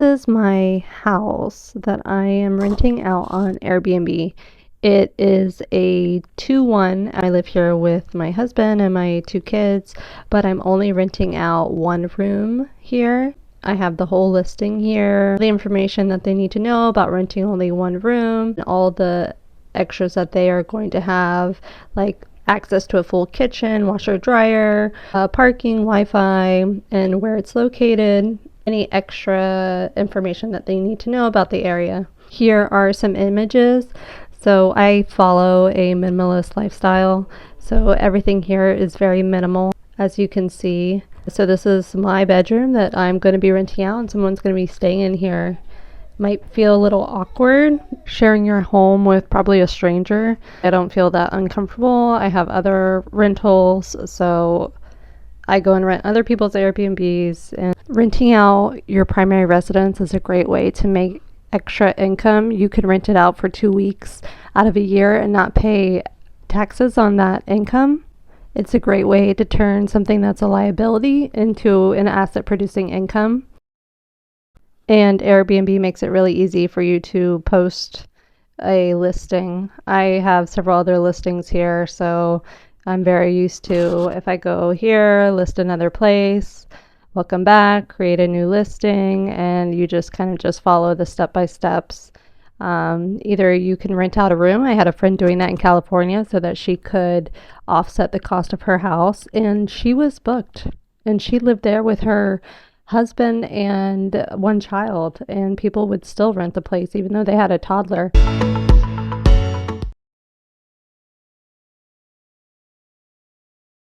This is my house that I am renting out on Airbnb. It is a 2-1. I live here with my husband and my 2 kids, but I'm only renting out one room here. I have the whole listing here, the information that they need to know about renting only one room, and all the extras that they are going to have, like access to a full kitchen, washer, dryer, parking, Wi-Fi, and where it's located, any extra information that they need to know about the area. Here are some images. So I follow a minimalist lifestyle, so everything here is very minimal, as you can see. So this is my bedroom that I'm going to be renting out, and someone's going to be staying in here. Might feel a little awkward sharing your home with probably a stranger. I don't feel that uncomfortable. I have other rentals, so I go and rent other people's Airbnbs, and renting out your primary residence is a great way to make extra income. You can rent it out for 2 weeks out of a year and not pay taxes on that income. It's a great way to turn something that's a liability into an asset producing income. And Airbnb makes it really easy for you to post a listing. I have several other listings here, so I'm very used to, if I go here, list another place, welcome back, create a new listing, and you just kind of just follow the step-by-steps. Either you can rent out a room. I had a friend doing that in California so that she could offset the cost of her house, and she was booked, and she lived there with her husband and one child, and people would still rent the place even though they had a toddler.